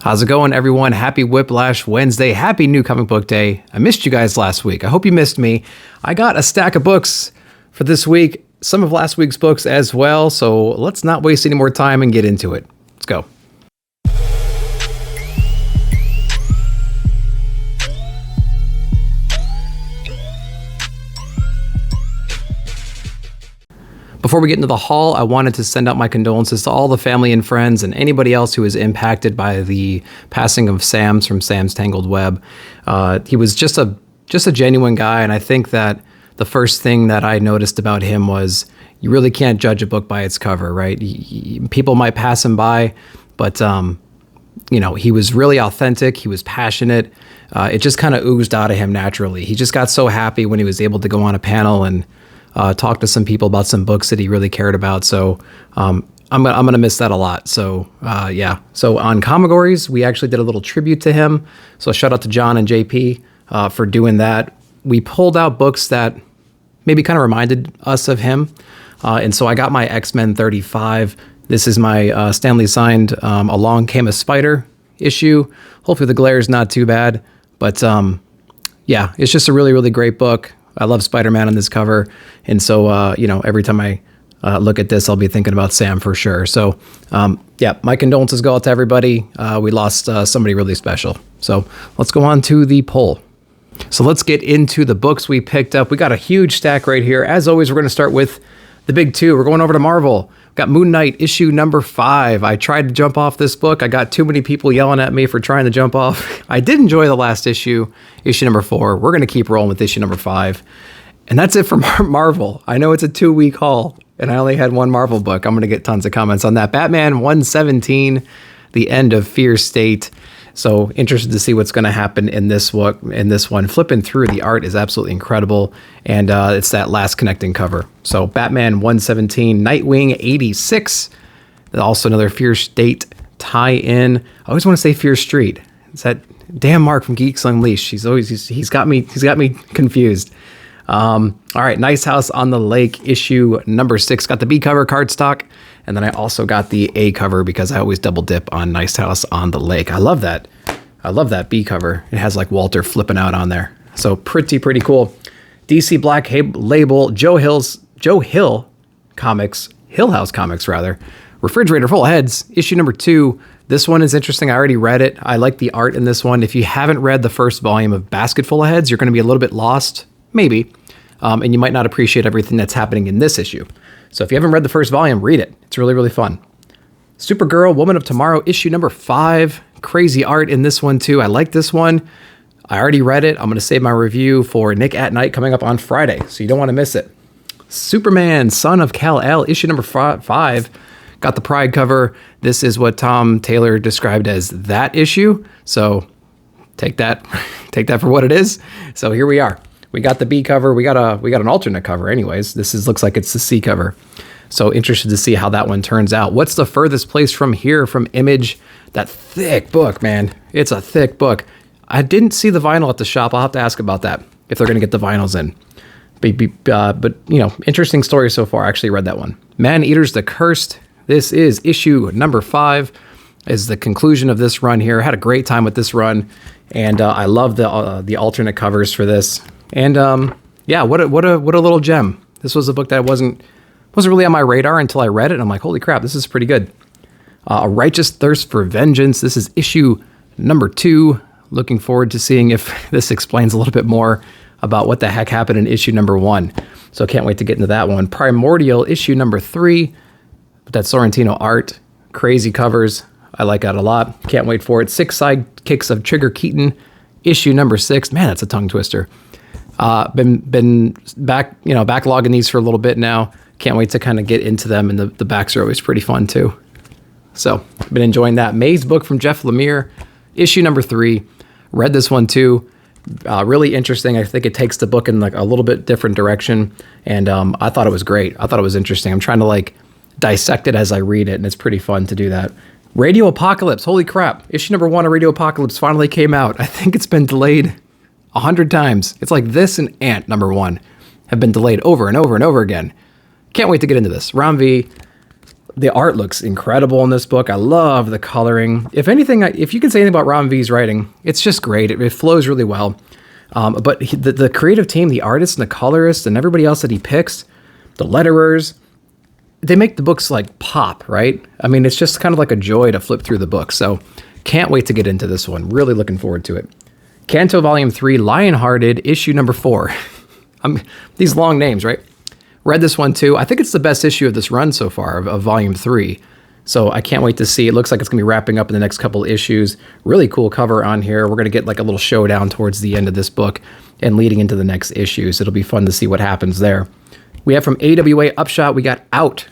How's it going, everyone? Happy Whiplash Wednesday. Happy New Comic Book Day. I missed you guys last week. I hope you missed me. I got a stack of books for this week, some of last week's books as well, so let's not waste any more time and get into it. Let's go. Before we get into the haul, I wanted to send out my condolences to all the family and friends and anybody else who was impacted by the passing of Sam's from Sam's Tangled Web. He was just a genuine guy, and I think that the first thing that I noticed about him was you really can't judge a book by its cover, right? People might pass him by, but he was really authentic. He was passionate. It just kind of oozed out of him naturally. He just got so happy when he was able to go on a panel and talk to some people about some books that he really cared about. So I'm gonna miss that a lot. So yeah. So on Comigories, we actually did a little tribute to him. So shout out to John and JP for doing that. We pulled out books that maybe kind of reminded us of him. And so I got my X-Men 35. This is my Stanley signed Along Came a Spider issue. Hopefully the glare is not too bad. But yeah, it's just a really, really great book. I love Spider-Man on this cover. And so, every time I look at this, I'll be thinking about Sam for sure. So, yeah, my condolences go out to everybody. We lost somebody really special. So let's go on to the poll. So let's get into the books we picked up. We got a huge stack right here. As always, we're going to start with the big two. We're going over to Marvel. Got Moon Knight issue number 5. I tried to jump off this book. I got too many people yelling at me for trying to jump off. I did enjoy the last issue number 4. We're going to keep rolling with issue number 5. And that's it for Marvel. I know it's a 2-week haul, and I only had one Marvel book. I'm going to get tons of comments on that. Batman 117, The End of Fear State. So interested to see what's going to happen in this one. Flipping through, the art is absolutely incredible, and it's that last connecting cover. So Batman 117, Nightwing 86, also another Fear State tie-in. I always want to say Fear Street. It's that damn Mark from Geeks Unleashed. He's got me confused. All right, Nice House on the Lake issue number 6. Got the B cover cardstock. And then I also got the A cover because I always double dip on Nice House on the Lake. I love that. I love that B cover. It has like Walter flipping out on there. So pretty cool. DC Black Label, Joe Hill Comics, Hill House Comics rather. Refrigerator Full of Heads, issue number 2. This one is interesting. I already read it. I like the art in this one. If you haven't read the first volume of Basket Full of Heads, you're going to be a little bit lost, maybe. And you might not appreciate everything that's happening in this issue. So if you haven't read the first volume, read it. It's really, really fun. Supergirl, Woman of Tomorrow, issue number 5. Crazy art in this one, too. I like this one. I already read it. I'm going to save my review for Nick at Night coming up on Friday, so you don't want to miss it. Superman, Son of Kal-El, issue number 5. Got the Pride cover. This is what Tom Taylor described as that issue. So take that for what it is. So here we are. We got the B cover. We got an alternate cover anyways. Looks like it's the C cover. So interested to see how that one turns out. What's the furthest place from here from Image? That thick book, man. It's a thick book. I didn't see the vinyl at the shop. I'll have to ask about that if they're going to get the vinyls in. But interesting story so far. I actually read that one. Man Eaters the Cursed. This is issue number 5. Is the conclusion of this run here. I had a great time with this run, and I love the alternate covers for this. And yeah, what a little gem. This was a book that wasn't really on my radar until I read it. And I'm like, holy crap, this is pretty good. A Righteous Thirst for Vengeance. This is issue number 2. Looking forward to seeing if this explains a little bit more about what the heck happened in issue number 1. So can't wait to get into that one. Primordial, issue number 3. That Sorrentino art. Crazy covers. I like that a lot. Can't wait for it. 6 Sidekicks of Trigger Keaton, issue number 6. Man, that's a tongue twister. Been backlogging these for a little bit now. Can't wait to kind of get into them, and the backs are always pretty fun too. So been enjoying that. Maze book from Jeff Lemire, issue number 3. Read this one too. Really interesting. I think it takes the book in like a little bit different direction, and I thought it was great. I thought it was interesting. I'm trying to like dissect it as I read it, and it's pretty fun to do that. Radio Apocalypse. Holy crap! Issue number 1 of Radio Apocalypse finally came out. I think it's been delayed 100 times. It's like this and Ant number 1 have been delayed over and over and over again. Can't wait to get into this. Ram V, The art looks incredible in this book. I love the coloring. If anything, if you can say anything about Ron V's writing, it's just great. It flows really well. But the creative team, the artists and the colorists and everybody else that he picks, the letterers, they make the books like pop, right? I mean, it's just kind of like a joy to flip through the book. So can't wait to get into this one. Really looking forward to it. Canto Volume 3, Lionhearted, issue number 4. These long names, right? Read this one too. I think it's the best issue of this run so far of Volume 3. So I can't wait to see. It looks like it's going to be wrapping up in the next couple issues. Really cool cover on here. We're going to get like a little showdown towards the end of this book and leading into the next issue. So it'll be fun to see what happens there. We have from AWA Upshot, we got Out,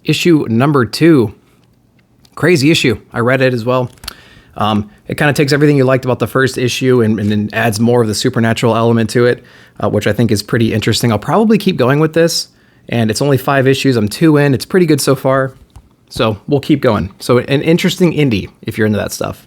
issue number 2. Crazy issue. I read it as well. It kind of takes everything you liked about the first issue and then adds more of the supernatural element to it, which I think is pretty interesting. I'll probably keep going with this, and it's only 5 issues. I'm 2 in. It's pretty good so far, so we'll keep going. So an interesting indie if you're into that stuff.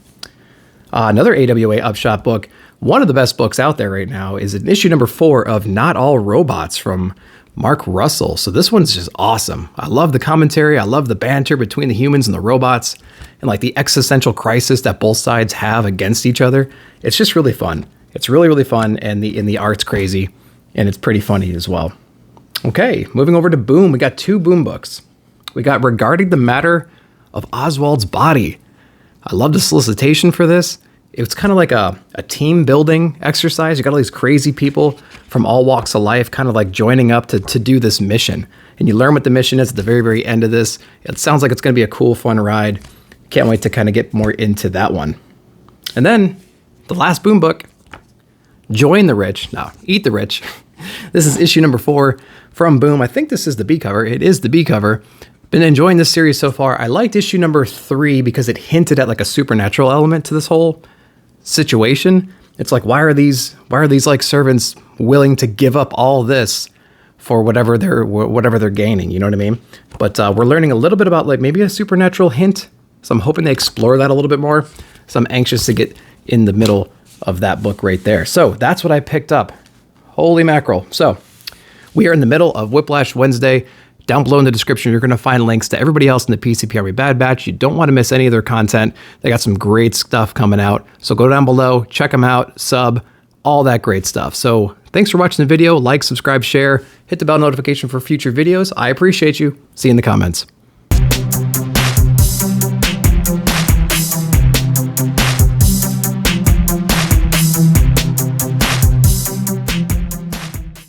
Another AWA Upshot book, one of the best books out there right now, is in issue number 4 of Not All Robots from Mark Russell. So this one's just awesome. I love the commentary. I love the banter between the humans and the robots and like the existential crisis that both sides have against each other. It's just really fun. It's really, really fun. And the art's crazy and it's pretty funny as well. Okay, moving over to Boom. We got 2 Boom books. We got Regarding the Matter of Oswald's Body. I love the solicitation for this. It's kind of like a team building exercise. You got all these crazy people from all walks of life kind of like joining up to do this mission. And you learn what the mission is at the very, very end of this. It sounds like it's going to be a cool, fun ride. Can't wait to kind of get more into that one. And then the last Boom book, Join the Rich. No, Eat the Rich. This is issue number 4 from Boom. I think this is the B cover. It is the B cover. Been enjoying this series so far. I liked issue number 3 because it hinted at like a supernatural element to this whole situation. It's like, why are these like servants willing to give up all this for whatever they're gaining? You know what I mean? But we're learning a little bit about like maybe a supernatural hint. So I'm hoping they explore that a little bit more. So I'm anxious to get in the middle of that book right there. So that's what I picked up. Holy mackerel. So we are in the middle of Whiplash Wednesday. Down below in the description, you're going to find links to everybody else in the PCP Army Bad Batch. You don't want to miss any of their content. They got some great stuff coming out. So go down below, check them out, sub, all that great stuff. So thanks for watching the video. Like, subscribe, share, hit the bell notification for future videos. I appreciate you. See you in the comments.